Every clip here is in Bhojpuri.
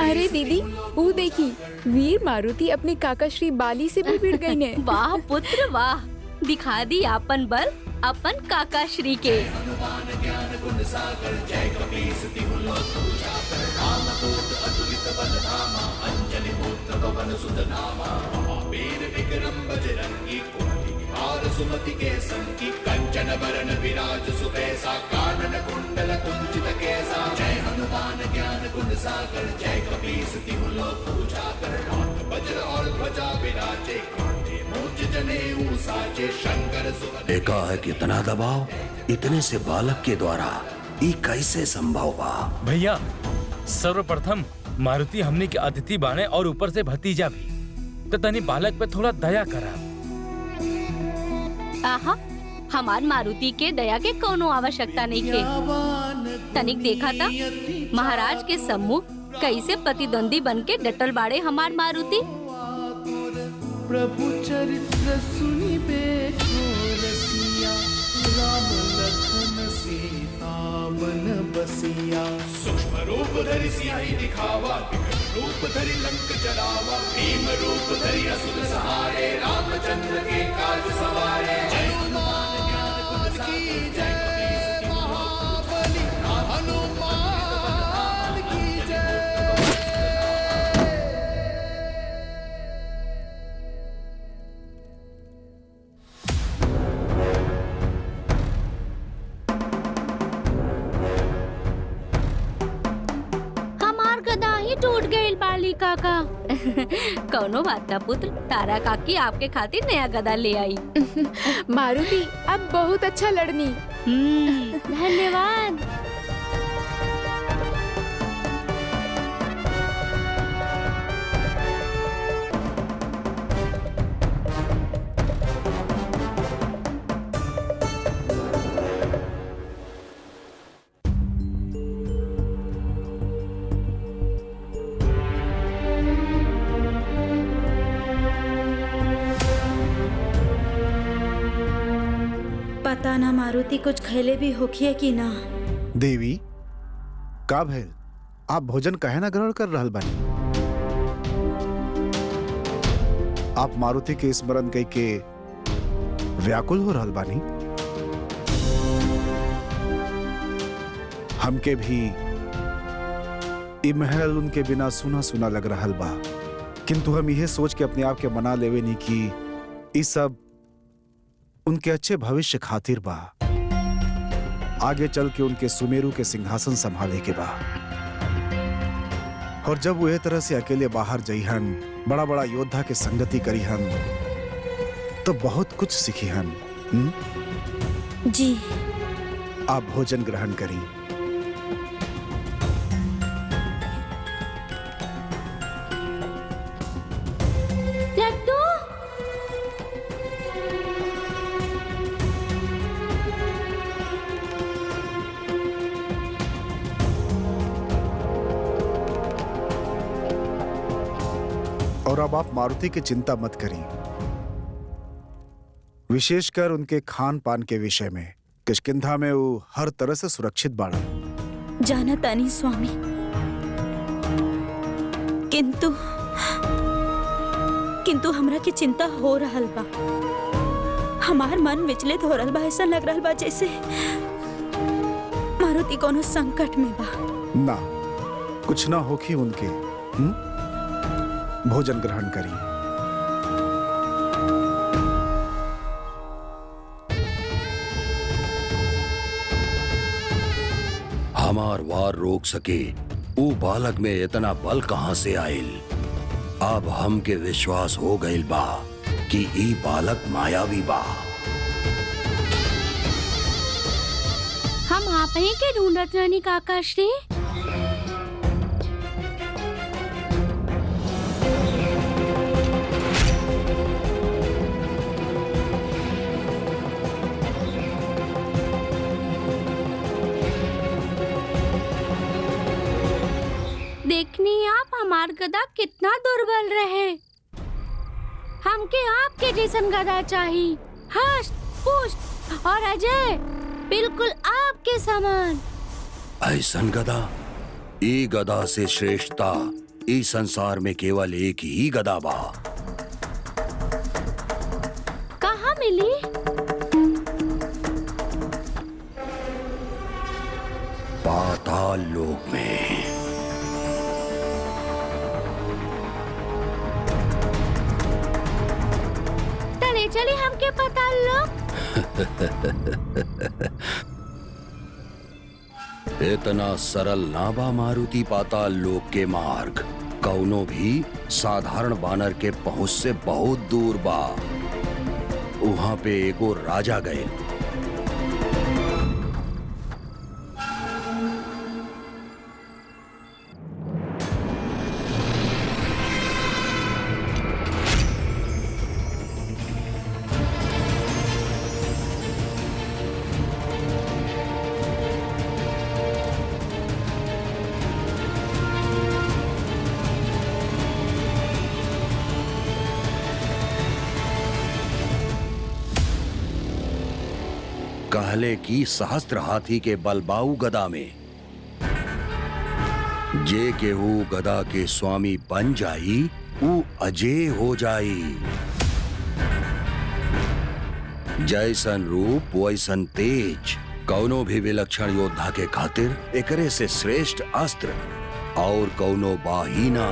अरे दीदी, वो देखी, वीर मारुति अपने काका श्री बाली से भी भिड़ गई ने। वाह पुत्र वाह, दिखा दी आपन बल अपन काका श्री के। सुमति के संकी कंचन वरण विराज सुबैसा कानन कुंडल कुंचित केसा जय हनुमान ज्ञान गुण सागर जय कपीस तिहु लोक उजागर हाथ वज्र और ध्वजा विराजे कांधे मूंज जनेऊ साजे शंकर सुवन। देखा है कितना दबाव इतने से बालक के द्वारा ये कैसे संभव बा? भैया, सर्वप्रथम मारुति हमने के अतिथि बाने और ऊपर से भतीजा भी, तो तनी बालक पे थोड़ा दया करा। आहा, हमार मारुति के दया के कोनो आवश्यकता नहीं थे। तनिक देखा था महाराज के सम्मुख कैसे प्रतिद्वंदी बन के डटल बाड़े हमार मारुति। प्रभु चरित्र सुनी बैठो रसिया राम लखन सीता बन बसिया सूक्ष्म रूप धरि सियाहि दिखावा विकट रूप धरि लंक जरावा भीम रूप धरि असुर सहारे रामचंद्र के काज सवारे जय हनुमान ज्ञान गुण सागर जय कपीस महाबली हनुमान की जय। हमार गदा ही टूट गई बाली काका। कौनो बात ना पुत्र, तारा काकी आपके खातिर नया गदा ले आई। मारुति अब बहुत अच्छा लड़नी। धन्यवाद। पता ना मारुति कुछ खैले भी होखिए कि ना। देवी का भैल, आप भोजन कहे ना ग्रहण कर रहल बानी? आप मारुति के स्मरण कई के व्याकुल हो रहल बानी? हमके भी ई महल उनके बिना सुना सुना लग रहल बा, किंतु हम यह सोच के अपने आप के मना लेवे नहीं कि ई सब उनके अच्छे भविष्य खातिर बा, आगे चल के उनके सुमेरु के सिंहासन संभाले के बा। और जब वो ए तरह से अकेले बाहर जइहन, बड़ा बड़ा योद्धा के संगति करीहन, तो बहुत कुछ सीखीहन। जी। आप भोजन ग्रहण करी। लड्डू। और अब आप मारुति की चिंता मत करी, विशेषकर उनके खान पान के विषय में किष्किंधा में वो हर तरह से सुरक्षित बाड़ा। जाना तानी स्वामी, किंतु हमरा की चिंता हो रहल बा। हमार मन विचलित हो रहल बा, ऐसा लग रहल बा जैसे मारुति कोनो संकट में बा। ना, कुछ ना होखी उनके। भोजन ग्रहण करी। हमार वार रोक सके वो बालक में इतना बल कहां से आयल? अब हमके विश्वास हो गइल बा कि ई बालक मायावी बा। हम आप ही के ढूंढत रहनी काका श्री। देखनी आप हमार गदा कितना दुर्बल रहे। हमके आपके जैसन गदा चाहिए, हष्ट पुष्ट और अजय, बिल्कुल आपके समान। ऐसन गदा, ई गदा से श्रेष्ठता इस संसार में केवल एक ही गदा बा। कहाँ मिली? पाताल लोक में। चले चले हमके पाताल लोक। इतना सरल ना बा मारुति पाताल लोक के मार्ग। कौनो भी साधारण बानर के पहुंच से बहुत दूर बा। वहां पे एगो राजा गए। कहले की सहस्त्र हाथी के बलबाऊ गदा में जे केहू गदा के स्वामी बन जाई ऊ अजय हो जाई। जैसन रूप वैसन तेज। कौनो भी विलक्षण योद्धा के खातिर एकरे से श्रेष्ठ अस्त्र और कौनो बाहीना।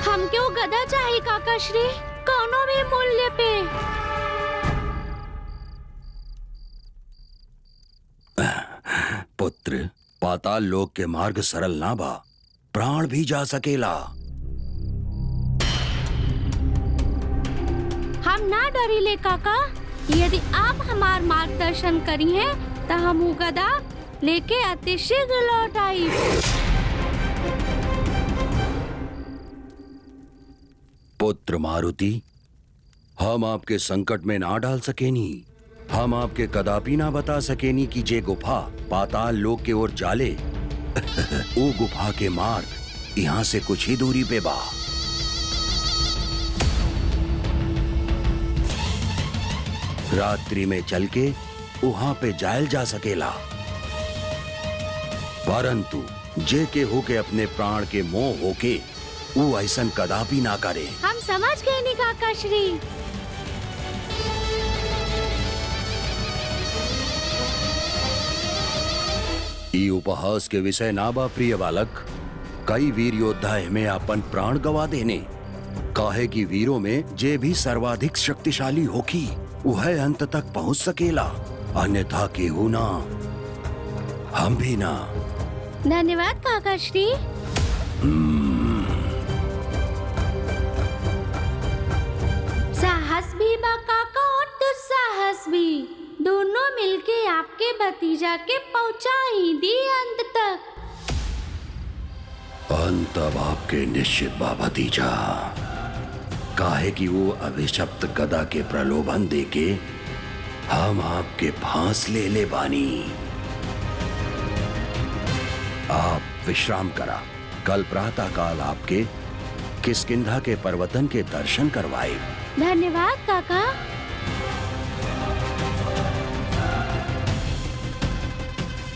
हमके वो गदा चाहिए काका श्री, कौनो भी मूल्य पे। पुत्र, पाताल लोक के मार्ग सरल ना बा। प्राण भी जा सकेला। हम ना डरीले काका। यदि आप हमार मार्गदर्शन करी हैं, तो हम वो गदा लेके अति शीघ्र लौट आई। पुत्र मारुति, हम आपके संकट में ना डाल सकेनी। हम आपके कदापि ना बता सकेनी कि जे गुफा पाताल लोक के ओर जाले वो गुफा के मार्ग यहाँ से कुछ ही दूरी पे बा। रात्रि में चल के वहां पे जायल जा सकेला, परंतु जे के हो के अपने प्राण के मोह होके वो ऐसन कदापि ना करे। हम समझ गए नी काका श्री। ई उपहास के विषय ना बा प्रिय बालक। कई वीर योद्धा में अपन प्राण गवा देने। काहे कि वीरों में जे भी सर्वाधिक शक्तिशाली होकी वह अंत तक पहुंच सकेला, अन्यथा केहू ना, हम भी ना। धन्यवाद काका श्री। साहस भी बा काका और दुस्साहस भी, दोनों मिलके आपके भतीजा के पहुंचा ही दी अंत तक। अंत अब आपके निश्चित बा भतीजा। काहे कि वो अभिशप्त गदा के प्रलोभन देके हम आपके फांस ले बानी। आप विश्राम करा। कल प्रातः काल आपके किष्किंधा के पर्वतन के दर्शन करवाए। धन्यवाद काका।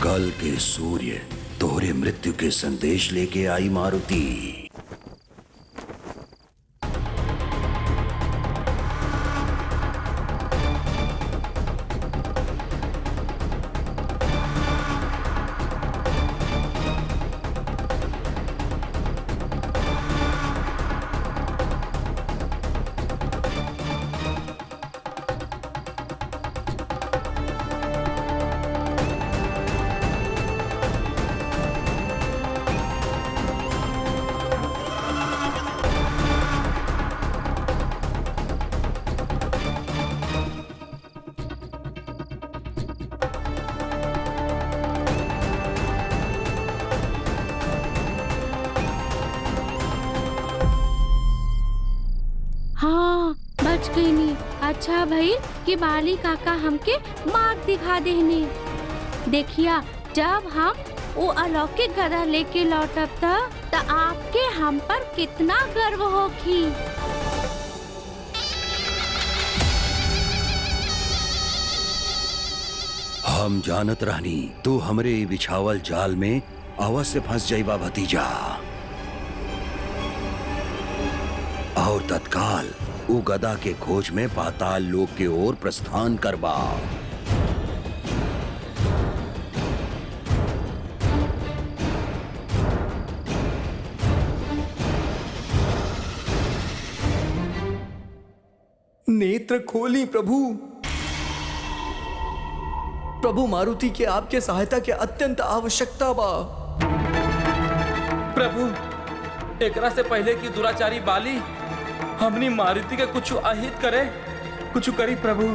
कल के सूर्य तोहरे मृत्यु के संदेश लेके आई मारुति। हाँ बच गई नी। अच्छा भाई कि बाली काका हमके मार्ग दिखा देने। देखिया जब हम वो अलौकिक गदा लेके लौटब त आपके हम पर कितना गर्व होगी। हम जानत रहनी तू हमरे ई बिछावल जाल में अवश्य फंस जाइबा भतीजा। और तत्काल उ गदा के खोज में पाताल लोक के ओर प्रस्थान करबा। नेत्र खोली प्रभु। प्रभु मारुति के आपके सहायता के अत्यंत आवश्यकता बा। प्रभु, एकरा से पहले कि दुराचारी बाली हमनी मारुति के कुछ अहित करे, कुछ करी प्रभु।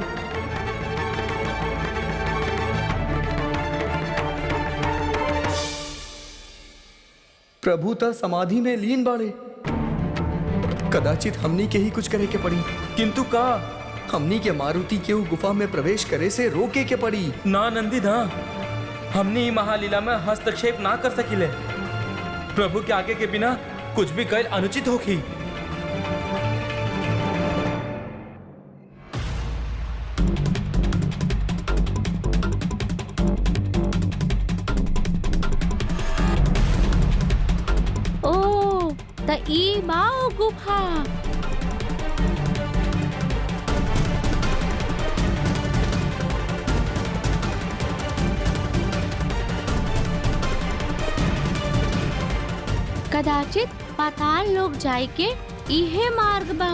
प्रभु त समाधि में लीन बाड़े। कदाचित हमनी के ही कुछ करे के पड़ी। किंतु का हमनी के मारुति के उ गुफा में प्रवेश करे से रोके के पड़ी। ना नंदी ना, हमनी महालीला में हस्तक्षेप ना कर सकिले। प्रभु के आगे के बिना कुछ भी कल अनुचित होगी। ओ त ई बाओ गुफा। कदाचित पाताल लोक जाए के इहे मार्ग बा,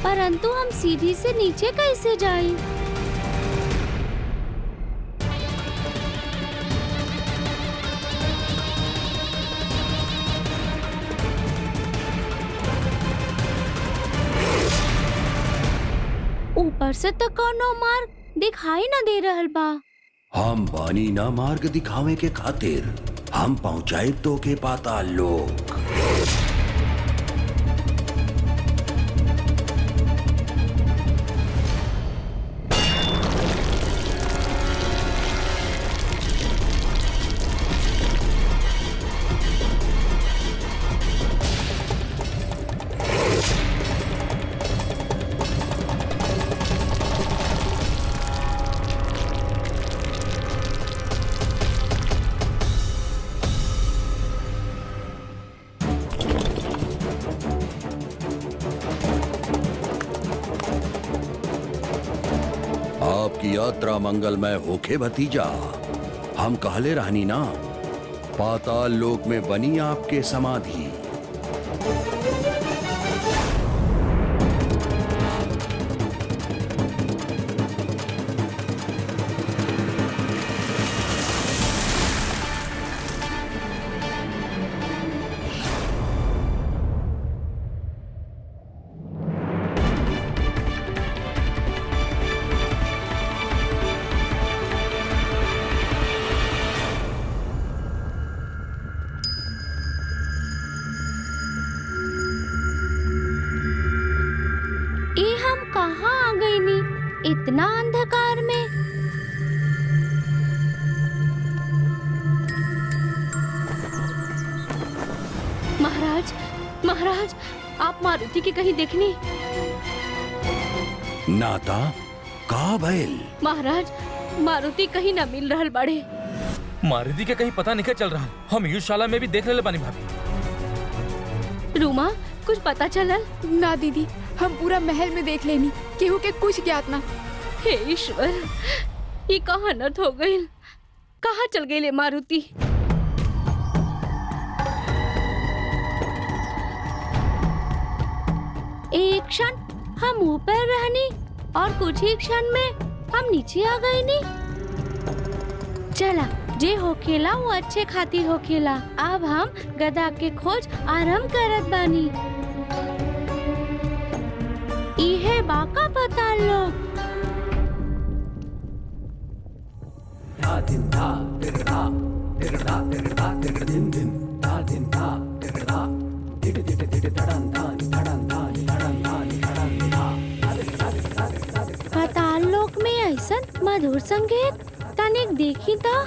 परंतु हम सीधी से नीचे कैसे जाएं? ऊपर से तो कोनो मार्ग दिखाई न दे रहल बा। हम बानी ना मार्ग दिखावे के खातिर, हम पहुंचाए तो के पाताल लोक। आपकी यात्रा मंगलमय होखे भतीजा। हम कहले रहनी ना, पाताल लोक में बनी आपके समाधि। कहाँ आ गई नी इतना अंधकार में? महाराज, महाराज, आप मारुति की कहीं देखनी? नाता का भइल? महाराज, मारुति कहीं न मिल रहल बाड़े। मारुति के कहीं पता नहीं चल रहा। हम युद्धशाला में भी देख ले बानी भाभी। रूमा, कुछ पता चलल? ना दीदी, हम पूरा महल में देख लेनी, केहू के कुछ ज्ञात ना। हे ईश्वर, ये कहाँ नर्थ हो गई? कहाँ चल गई ले मारुति? एक क्षण हम ऊपर रहनी और कुछ ही क्षण में हम नीचे आ गए नी। चला, जे होखेला वो अच्छे खातिर होखेला। अब हम गदा के खोज आरंभ करत बानी। इहे बाका पाताल लोक। पाताल लोक में ऐसा मधुर संगीत तनिक देखी था।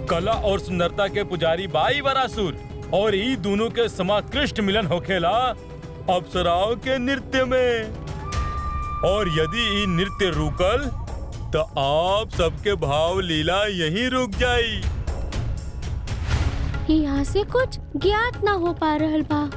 कला और सुंदरता के पुजारी बाई वरासुर और ई दोनों के समाकृष्ट मिलन होखेला अप्सराओं के नृत्य में। और यदि ई नृत्य रुकल तो आप सबके भाव लीला यहीं रुक जाई। यहाँ से कुछ ज्ञात ना हो पा रहल बा।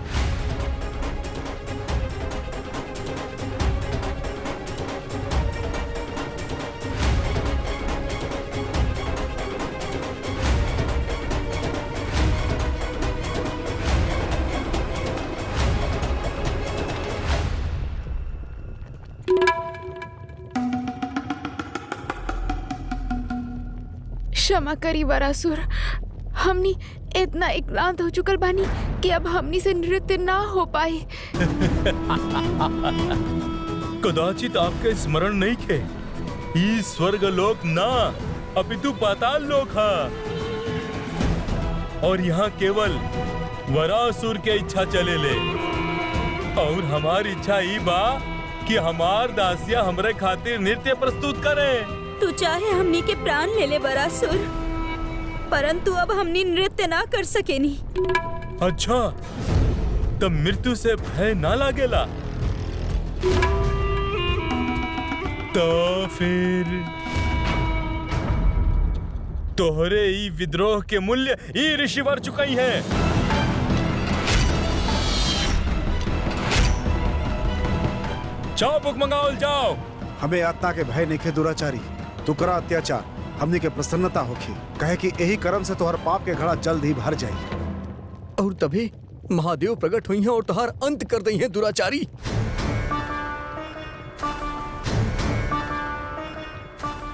क्षमा करी वरासुर, हमनी इतना इक्लांत हो चुकल बानी कि अब हमनी से नृत्य ना हो पाए। कदाचित आपके स्मरण नहीं खे, ई स्वर्ग लोक ना अपितु पाताल लोक है। और यहाँ केवल वरासुर के इच्छा चले ले। और हमारी इच्छा ई बा कि हमार दासिया हमरे खातिर नृत्य प्रस्तुत करे। तू चाहे हमनी के प्राण ले ले वरासुर, परंतु अब हमनी नृत्य ना कर सकेनी। अच्छा, तब मृत्यु से भय ना लागेला? तो फिर तोहरे ई विद्रोह के मूल्य ई ऋषिवर चुकाई है। जाओ बुक मंगाओ जाओ। हमें यातना के भय नहीं खे दुराचारी, तू करा अत्याचार, हमने के प्रसन्नता होखी, कहे कि यही कर्म से तोहर पाप के घड़ा जल्द ही भर जाई। और तभी महादेव प्रकट हुई हैं और तोहार अंत कर दी हैं दुराचारी।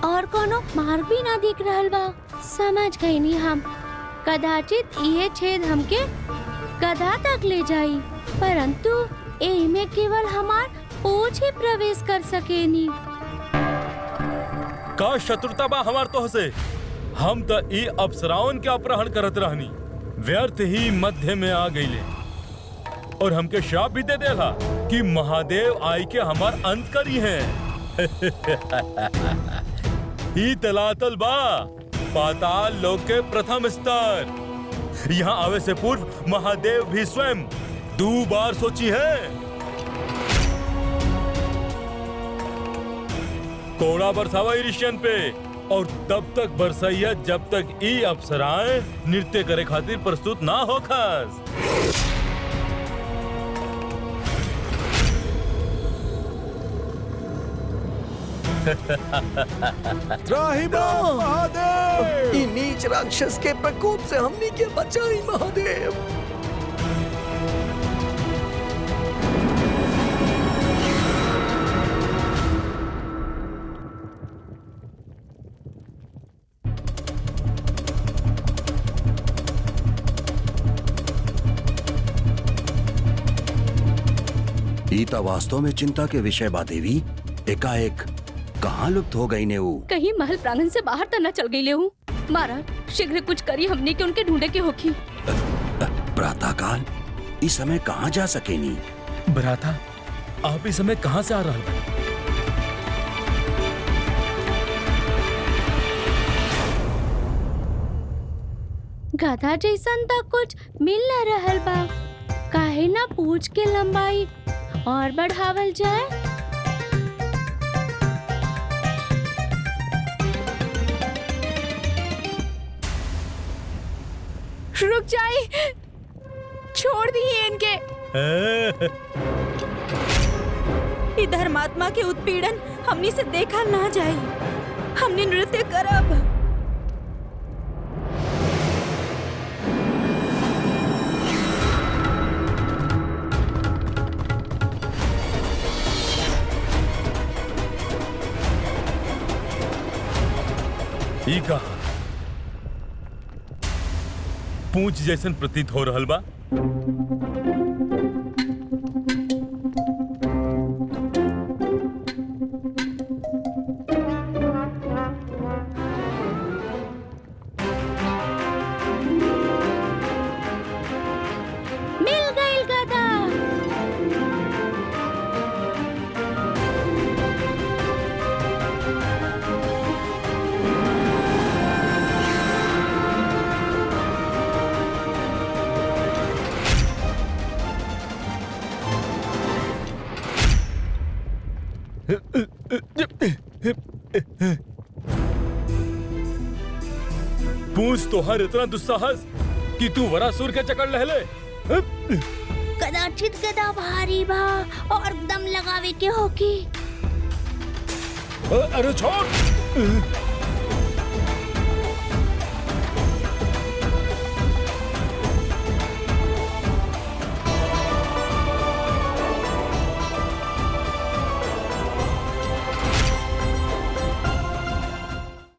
और कोनो मार्ग भी ना दिख रहल बा। समझ गई नी हम, कदाचित ये छेद हमके गधा तक ले जाई, परंतु एही में केवल हमार पूंछ ही प्रवेश कर सकेनी। का शत्रुता बा हमार तोह से? हम तो ई अप्सराओं के अपहरण करत रहनी, व्यर्थ ही मध्य में आ गईले और हमके श्राप भी दे देला कि महादेव आई के हमार अंत करी हैं। ई तलातल बा पाताल लोक के प्रथम स्तर। यहाँ आवे से पूर्व महादेव भी स्वयं 2 बार सोची है। कोड़ा बरसावा ऋषियन पे, और तब तक बरसैया जब तक ई अप्सराएं नृत्य करे खातिर प्रस्तुत ना हो खास। महादेव, इन नीच राक्षस के प्रकोप से हमनी के बचाई महादेव। ईता वास्तव में चिंता के विषय बा देवी, एकाएक कहाँ लुप्त हो गई ने वो? कहीं महल प्रांगण से बाहर तो न चल गई ले हूँ। महाराज शीघ्र कुछ करी, हमने के उनके ढूंढे के होखी। प्रातः काल इस समय कहाँ जा सकेनी? भ्राता, आप इस समय कहाँ से आ रहा है? गधा जैसन तक कुछ मिल न रहल बा। काहे ना पूछ के लंबाई और बढ़ावल जाए। रुक जाए, छोड़ दिए इनके। ई धर्मात्मा के उत्पीड़न हमनी से देखा ना जाए। हमने नृत्य करब। ई कहा पूंछ जैसन प्रतीत हो रहल बा। मिल गई गधा। पूछ तोहर इतना दुस्साहस कि तू वरासुर के चक्कर ले ले। कदाचित गदा भारी बा और दम लगावे के होकी। अरे छोड़।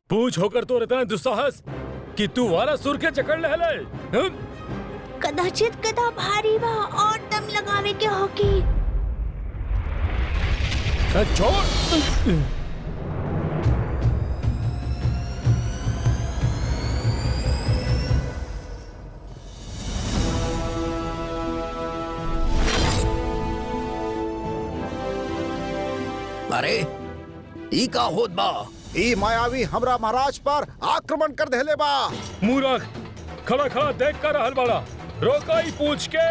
पूछ होकर तो इतना दुस्साहस कि तू वरासुर के चक्कर ले ले। कदाचित गदा भारी बा और दम लगावे के होकी। छोड़। अरे ई का होत बा? ई मायावी हमरा महाराज पर आक्रमण कर देले बा। मूर्ख, खड़ा खड़ा देख कर रहल बाड़ा। रोका ही पूछ के।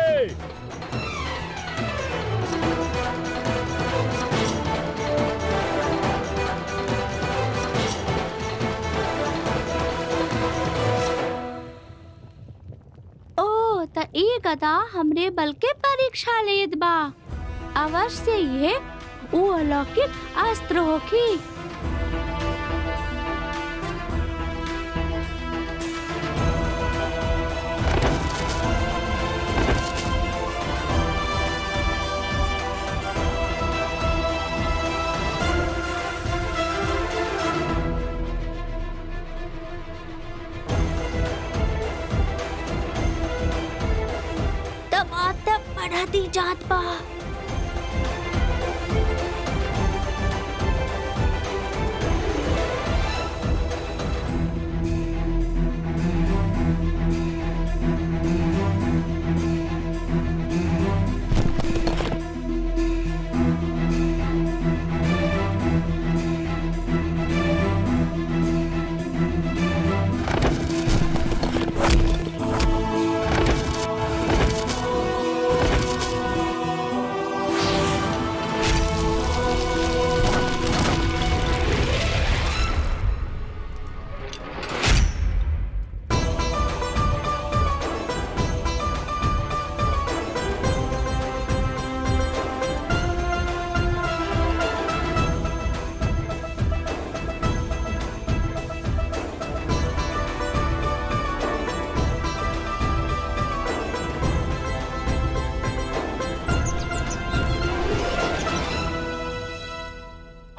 ओ त ई गदा हमरे बल के परीक्षा लेत बा। अवश्य ये वो अलौकिक अस्त्र होकी। तब बढ़ती जात बा।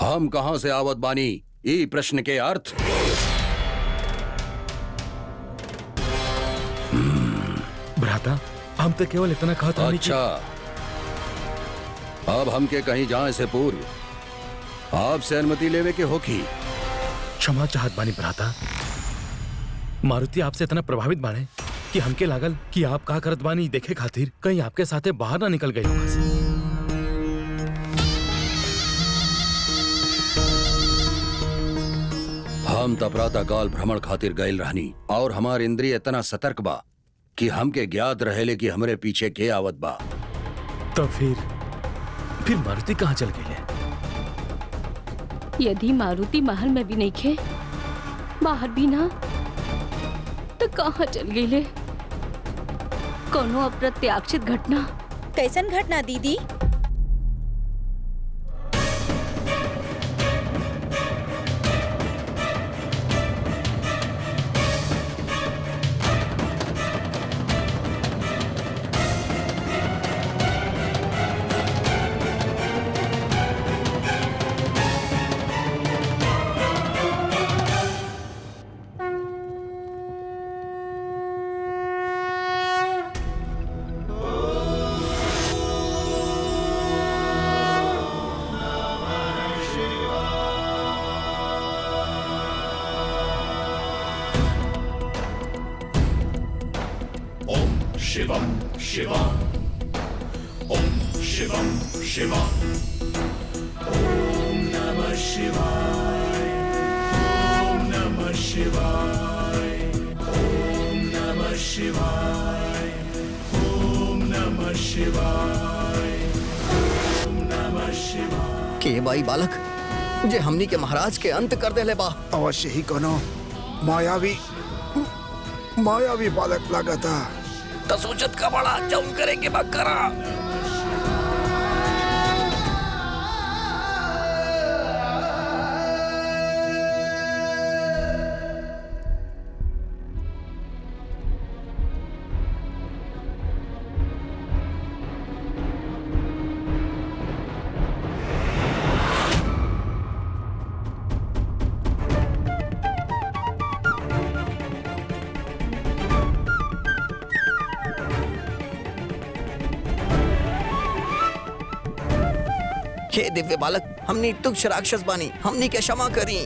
हम कहां से आवत बानी? ई प्रश्न के अर्थ। भ्राता, हम तो केवल इतना कहता नहीं कि... अच्छा, अब हमके कहीं जाए से पूर्व आपसे अनुमति लेवे के होखी। क्षमा चाहत बानी भ्राता। मारुति आपसे इतना प्रभावित बाने कि हमके लागल कि आप का करत बानी देखे खातिर कहीं आपके साथे बाहर ना निकल गई। हम त प्रातः काल भ्रमण खातिर गईल रहनी और हमार इंद्रिय इतना सतर्क बा कि हमके ज्ञात रहेले कि हमरे पीछे के आवत बा। तो फिर मारुति कहाँ चल गई है? यदि मारुति महल में भी नहीं खे, बाहर भी ना, तो कहाँ चल गई ले? कोनो अप्रत्याशित घटना? कैसन घटना दीदी? शिवम शिवम ओम शिवम शिवम ओम नमः शिवाय ओम नमः शिवाय ओम नमः शिवाय ओम नमः शिवाय ओम नमः शिवाय। के भाई बालक, जे हमनी के महाराज के अंत कर देले बा। अवश्य ही कोनो मायावी बालक लगा था। तो सोचत का बड़ा जौन करे के बा करा। हे दिव्य बालक, हमनी तुक्ष राक्षस बानी, हमनी के क्षमा करी।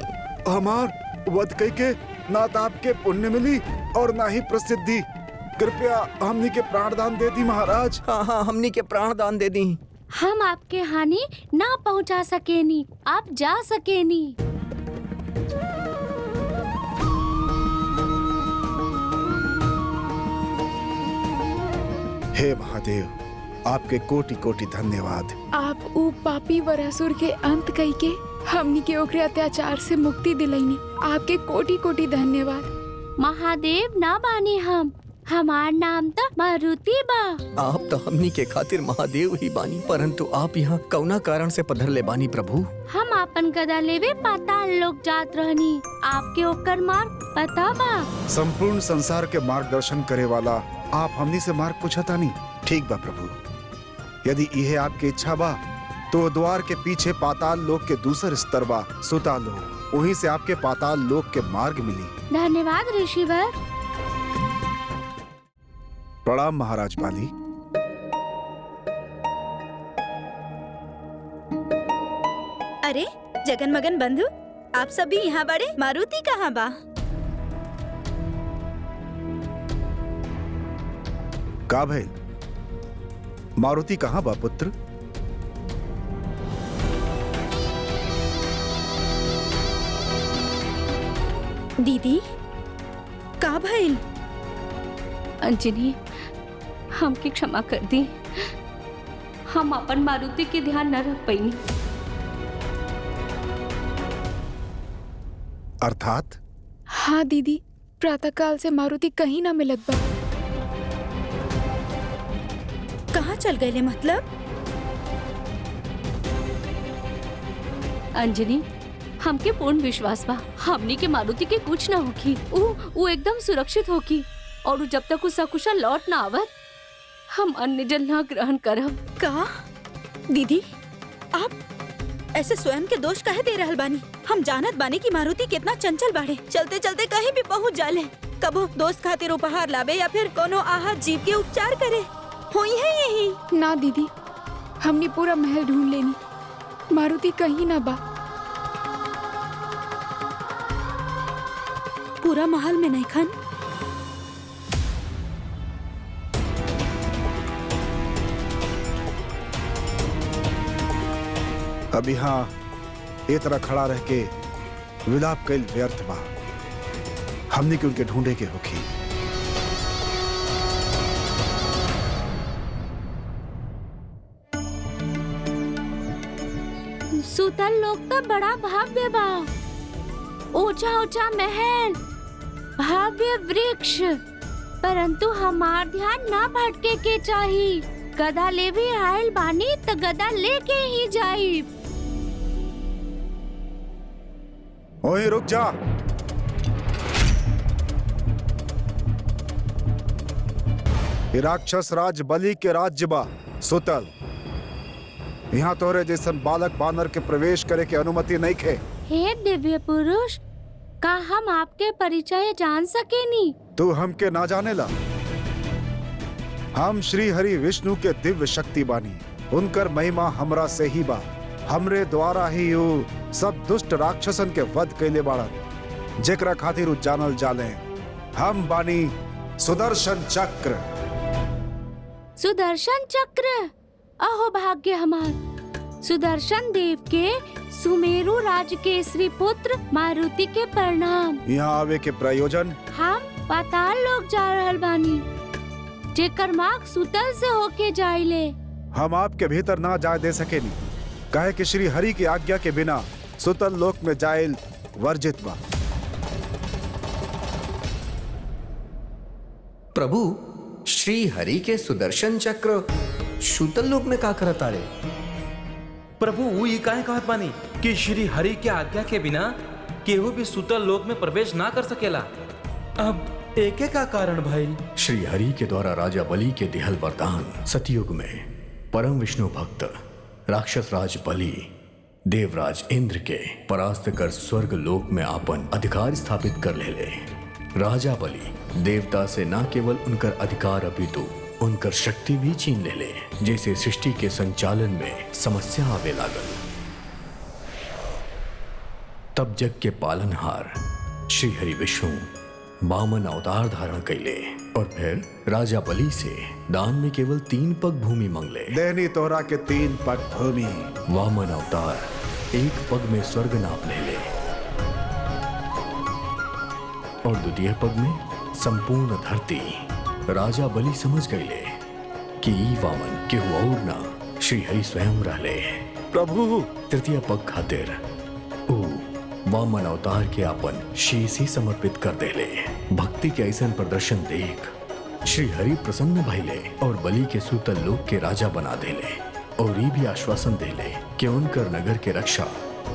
हमार वध कई के ना तो आपके पुण्य मिली और ना ही प्रसिद्धि। कृपया हमनी के प्राणदान दे दी महाराज। हाँ हाँ, हमनी के प्राण दान दे दी। हम आपके हानि ना पहुंचा सकेनी, आप जा सकेनी। हे महादेव, आपके कोटि कोटि धन्यवाद। आप ऊ पापी वरासुर के अंत कई के हमनी के ओकरे अत्याचार से मुक्ति दिलैनी। आपके कोटि कोटि धन्यवाद। महादेव ना बानी हम, हमार नाम तो मारुति बा। आप तो हमनी के खातिर महादेव ही बानी, परंतु आप यहाँ कौना कारण से पधर ले बानी प्रभु? हम अपन गदा लेवे पाताल लोक जात रहनी, आपके ओकर मार्ग पता बा। संपूर्ण संसार के मार्गदर्शन करे वाला आप हमनी से मार्ग पूछता नहीं। ठीक बा प्रभु, यदि यह आपकी इच्छा बा तो द्वार के पीछे पाताल लोक के दूसर स्तर बा, सुता लोक, वहीं से आपके पाताल लोक के मार्ग मिली। धन्यवाद ऋषिवर। प्रणाम महाराज पाली। अरे जगनमगन बंधु, आप सभी यहाँ बड़े, मारुति कहाँ बा? का भइल? मारुति कहाँ बा पुत्र? दीदी का भइल? अंजनी, हमके क्षमा कर दी, हम अपन मारुति के ध्यान न रख पाईनी। अर्थात? हाँ दीदी, प्रातःकाल से मारुति कहीं ना मिलत बा। कहाँ चल गए मतलब? अंजनी, हमके पूर्ण विश्वास बा हमनी के मारुति के कुछ न होगी। वो एकदम सुरक्षित होगी और जब तक उस सकुशल लौट ना आवत, हम अन्न जल न ग्रहण करब। का? दीदी, आप ऐसे स्वयं के दोष काहे दे रहल बानी? हम जानत बानी कि मारुति कितना चंचल बाड़े, चलते चलते कहीं भी पहुंच जाले। कबो दोस्त खातिर उपहार लावे या फिर कोनो आहत जीव के उपचार करे, हुई है यही। ना दीदी, हमने पूरा महल ढूंढ लेनी, मारुति कहीं ना बा। पूरा महल में नहीं खन? अब यहाँ ए तरह खड़ा रह के विलाप कईल व्यर्थ बा। हमने के उनके ढूंढे के होखी। सुतल लोग तो बड़ा भव्य बा, ऊंचा ऊंचा महल, भव्य वृक्ष, परंतु हमार ध्यान ना भटके के चाहिए। गदा लेवे आयल बानी तो गदा लेके ही जाई। ओए रुक जा। ये राक्षस राज बलि के राज्य बा सुतल। यहाँ तोरे जैसन बालक बानर के प्रवेश करे के अनुमति नहीं खे। हे दिव्य पुरुष, का हम आपके परिचय जान सकेनी? तू हमके ना जाने ला। हम श्री हरि विष्णु के दिव्य शक्ति बानी, उनकर महिमा हमरा से ही बा। हमरे द्वारा ही उ सब दुष्ट राक्षसन के वध कैले बाड़न, जेकरा खातिर उ जानल जाले। हम बानी सुदर्शन चक्र। सुदर्शन चक्र, अहो भाग्य हमार। सुदर्शन देव के सुमेरु राज के श्री पुत्र मारुति के प्रणाम। यहाँ आवे के प्रयोजन? हम पाताल लोक जा रहल बानी, जेकर मार्ग सुतल से होके जाइले। हम आपके भीतर ना जाए दे सकेनी, काहे कि श्री हरि की आज्ञा के बिना सुतल लोक में जाइल वर्जित बा। प्रभु, श्री हरि के सुदर्शन चक्र सुतल लोक में का करता रे? प्रभु वो ये काहे कहत बानी कि श्री हरि के आज्ञा के बिना केहू भी सुतल लोक में प्रवेश ना कर सकेला। अब एके का कारण भइल? श्री हरि के द्वारा राजा बलि के दिहल वरदान सतयुग में परम विष्णु भक्त राक्षस राज बलि देवराज इंद्र के परास्त कर स्वर्ग लोक में आपन अधिकार स्थापित कर ले। राजा बलि देवता से न केवल उनकर अधिकार अपितु उनकर शक्ति भी छीन ले, जैसे सृष्टि के संचालन में समस्या आवे लागल। तब जग के पालनहार श्री हरि विष्णु वामन अवतार धारण कैले और फिर राजा बलि से दान में केवल 3 पग भूमि मांगले। देनी तोहरा के 3 पग भूमि। वामन अवतार 1 पग में स्वर्ग नाप ले और द्वितीय पग में संपूर्ण धरती। राजा बलि समझ गए कि ई वामन केहू और ना श्री हरि स्वयं रहले। प्रभु, तृतीय पग खातिर ऊ वामन अवतार के अपन शीश ही समर्पित कर देले। भक्ति के ऐसन प्रदर्शन देख श्री हरि प्रसन्न भइले और बलि के सुतल लोक के राजा बना देले और ये भी आश्वासन देले कि उनकर नगर के रक्षा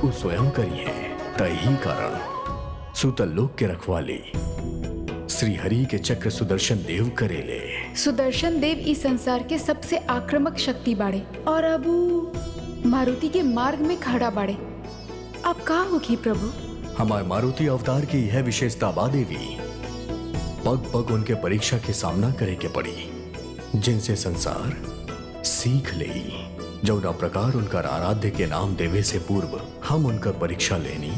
ऊ स्वयं करी है। तही कारण सुतल लोक के रखवाली श्री हरि के चक्र सुदर्शन देव करेले। सुदर्शन देव इस संसार के सबसे आक्रामक शक्ति बाड़े और अब ऊ मारुति के मार्ग में खड़ा बाड़े। अब का होगी प्रभु? हमार मारुति अवतार की यह विशेषता बा देवी, पग पग उनके परीक्षा के सामना करे के पड़ी, जिनसे संसार सीख ले। जौना प्रकार उनकर आराध्य के नाम देवे से पूर्व हम उनकर परीक्षा लेनी,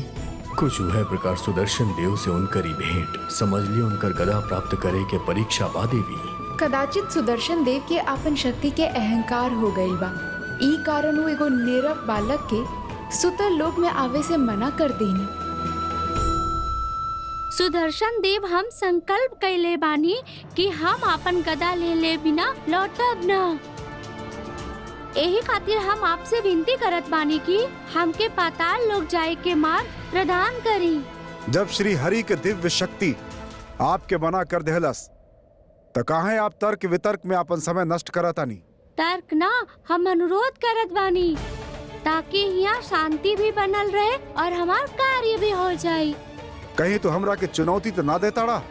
कुछ वह प्रकार सुदर्शन देव से उनकर ही भेंट समझ लियो उनकर गदा प्राप्त करे के परीक्षा बा देवी। कदाचित सुदर्शन देव के आपन शक्ति के अहंकार हो गई बा। ई कारण वो एगो नीरव बालक के सुतल लोक में आवे से मना कर देनी। सुदर्शन देव, हम संकल्प कैले बानी कि हम आपन गदा ले बिना लौटब न। यही खातिर हम आपसे विनती करत बानी कि हमके पाताल लोक जाए के मार्ग प्रदान करी। जब श्री हरि के दिव्य शक्ति आपके मना कर देहलस तो काहे आप तर्क वितर्क में अपन समय नष्ट करतानी? तर्क ना, हम अनुरोध करत बानी ताकि यहाँ शांति भी बनल रहे और हमार कार्य भी हो जाए। कहीं तो हमरा के चुनौती तो ना देताड़ा?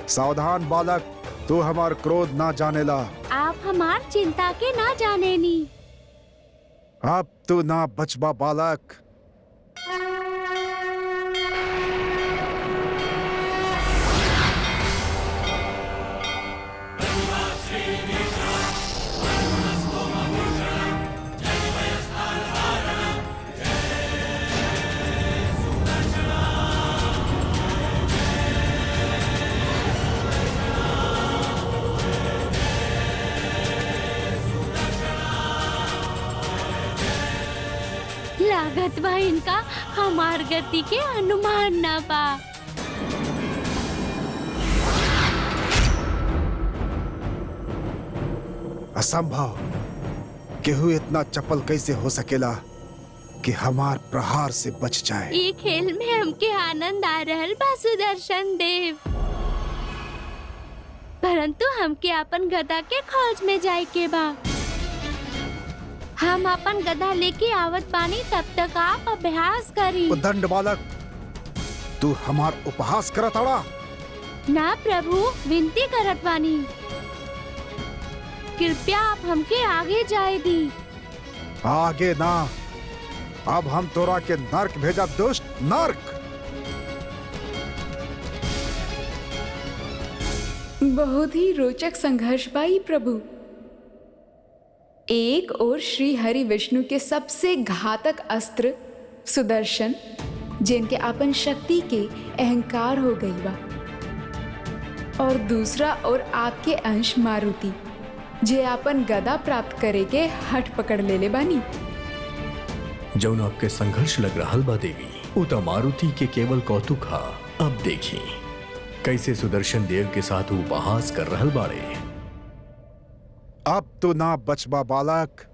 सावधान बालक, तू हमार क्रोध ना जानेला। आप हमार चिंता के ना जाने नी। अब तू ना बचबा बालक। लागत बा इनका हमार गति के अनुमान ना बा। असंभव। केहू इतना चपल कैसे हो सकेला कि हमार प्रहार से बच जाए? ये खेल में हमके आनंद आ रहल बा सुदर्शन देव, परंतु हमके अपन गदा के खोज में जाए के बा। हम अपन गदा लेके आवत बानी, तब तक आप अभ्यास करी। उद्दंड बालक, तू हमार उपहास करत आड़ा? ना प्रभु, विनती करत बानी, कृपया आप हमके आगे जाए दी। आगे ना, अब हम तोरा के नर्क भेजा, दुष्ट नर्क। बहुत ही रोचक संघर्ष बाई प्रभु। एक और श्री हरि विष्णु के सबसे घातक अस्त्र सुदर्शन, जिनके अपन शक्ति के अहंकार हो गई बा, और दूसरा और आपके अंश मारुति, जे अपन गदा प्राप्त करे के हठ पकड़ ले बानी। जौन आपके संघर्ष लग रहा बा देवी, उता मारुति के केवल कौतुक हा। अब देखी कैसे सुदर्शन देव के साथ उपहास कर रहल बाड़े। अब तो ना बचबा बालक।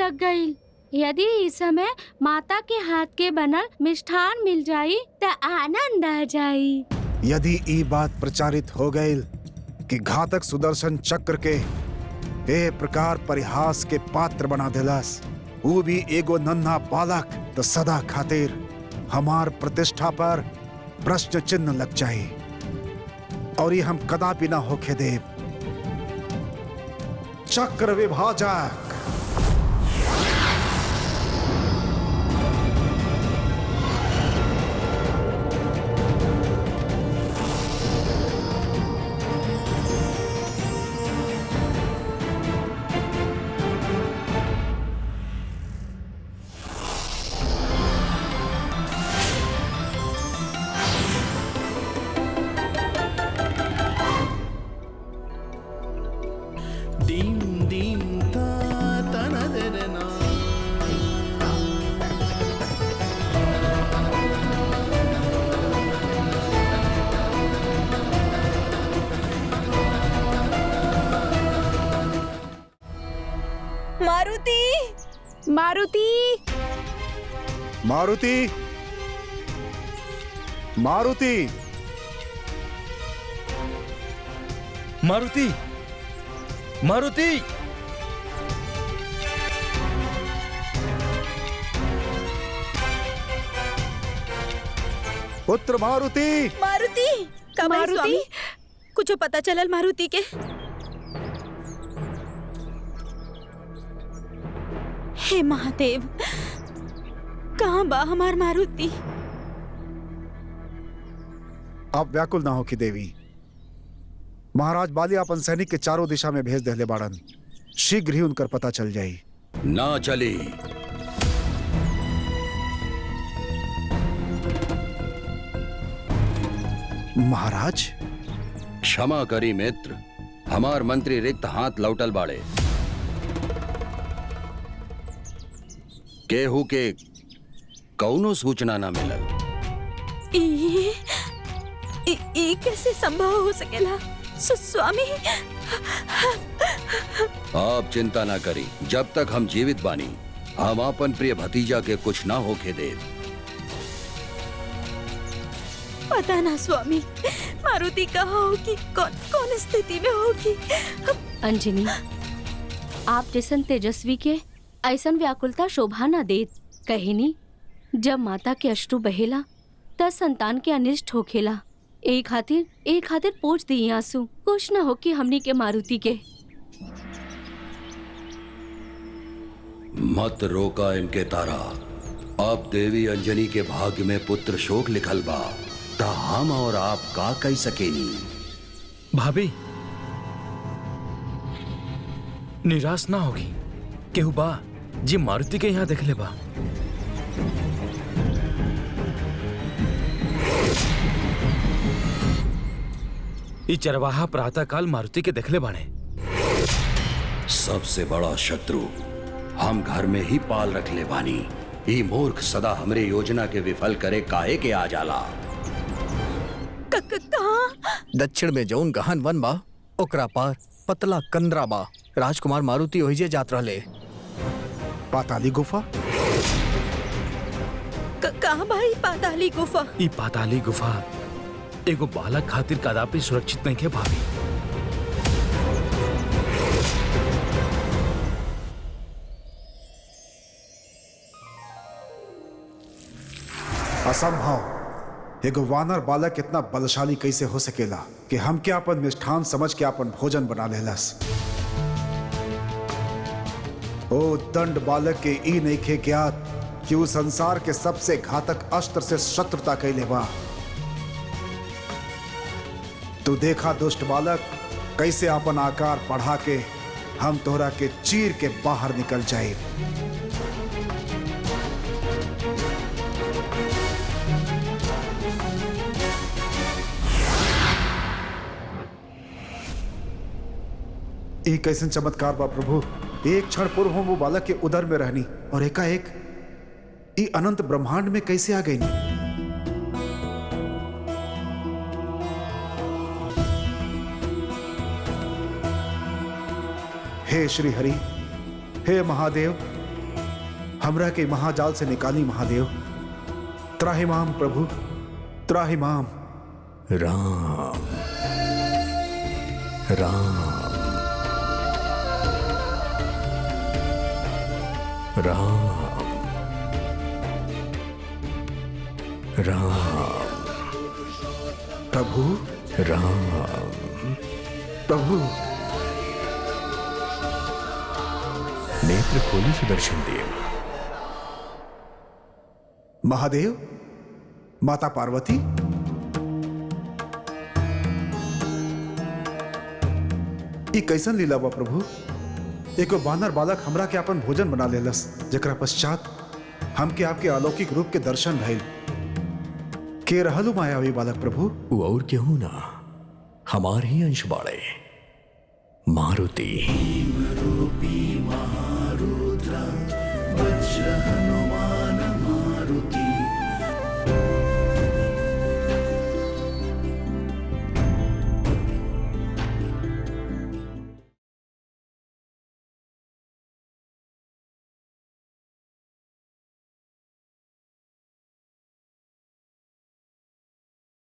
लग गई। यदि इस समय माता के हाथ के बनल मिष्ठान मिल जाई तो आनंद आ जाई। यदि ई बात प्रचारित हो गई कि घातक सुदर्शन चक्र के ए प्रकार परिहास के पात्र बना देलस, वो भी एगो नन्हा बालक, तो सदा खातिर हमार प्रतिष्ठा पर प्रश्न चिन्ह लग जाए और ये हम कदापि ना होके देव। चक्र विभाजक। दीम दीम ता तना दरना मारुति, मारुति, मारुति, मारुति, मारुति, मारुति, पुत्र मारुति। मारुति, कब आई मारुति? स्वामी? कुछ पता चलल मारुति के? हे महादेव, कहाँ बा हमार मारुति? आप व्याकुल ना हो कि देवी, महाराज बाली अपन सैनिक के चारों दिशा में भेज देले बाड़न। शीघ्र ही उनकर पता चल जाई। ना चली। महाराज, क्षमा करी मित्र, हमार मंत्री रिक्त हाथ लौटल बाड़े। केहू के कौनो सूचना ना मिलल। ई कैसे संभव हो सकेला? स्वामी, आप चिंता ना करी, जब तक हम जीवित बानी हम अपन प्रिय भतीजा के कुछ ना होके देव। पता ना स्वामी, मारुति कहाँ होगी, कौन स्थिति में होगी? अंजनी, आप जैसन तेजस्वी के ऐसन व्याकुलता शोभा न देत। कहिनी जब माता के अश्रु बहेला त संतान के अनिष्ट होखेला। एक खातिर पोंछ दी आंसू, कुछ न हो कि हमनी के मारुति के। मत रोका इनके तारा। अब देवी अंजनी के भाग्य में पुत्र शोक लिखल बा, ता हम और आप का कह सकेनी। भाभी, निराश ना होगी। केहू बा जी मारुति के यहाँ देख ले बा। ई चरवाहा प्रातः काल मारुति के देखले बाणे। सबसे बड़ा शत्रु हम घर में ही पाल रख ले बानी। ई मूर्ख सदा हमरे योजना के विफल करे काहे के आ जाला। कहाँ? दक्षिण में जौन गहन वन बा ओकरा पार पतला कंदरा बा। राजकुमार मारुति ओहिजे जात रहले। पाताली गुफा? कहाँ भाई पाताली गुफा? ई पाताली गुफा एगो बालक खातिर कदापि सुरक्षित नहीं के भाभी। असंभव। एगो वानर बालक इतना बलशाली कैसे हो सकेला कि हम क्या अपन मिष्ठान समझ के अपन भोजन बना लेलस। ओ दंड बालक के ई नइखे ज्ञात कि वो संसार के सबसे घातक अस्त्र से शत्रुता कैले बा। तू देखा दुष्ट बालक, कैसे अपन आकार बढ़ा के हम तोहरा के चीर के बाहर निकल जाए। एक ऐसा चमत्कार बा प्रभु। एक क्षण पूर्व हम वो बालक के उदर में रहनी और एकाएक ई अनंत ब्रह्मांड में कैसे आ गई। हे श्री हरि, हे महादेव, हमरा के महाजाल से निकाली महादेव। त्राहिमाम प्रभु, त्राहिमाम। राम राम राम राम प्रभु, राम। प्रभु। नेत्र खोली सुदर्शन देव। महादेव, माता पार्वती, ई कैसन लीला बा प्रभु। एको बानर बालक हमरा के अपन भोजन बना लेलस, जकरा पश्चात हमके आपके अलौकिक रूप के दर्शन भइल। के रहलु मायावी बालक प्रभु? वो और केहू ना, हमार ही अंश बाड़े, मारुति।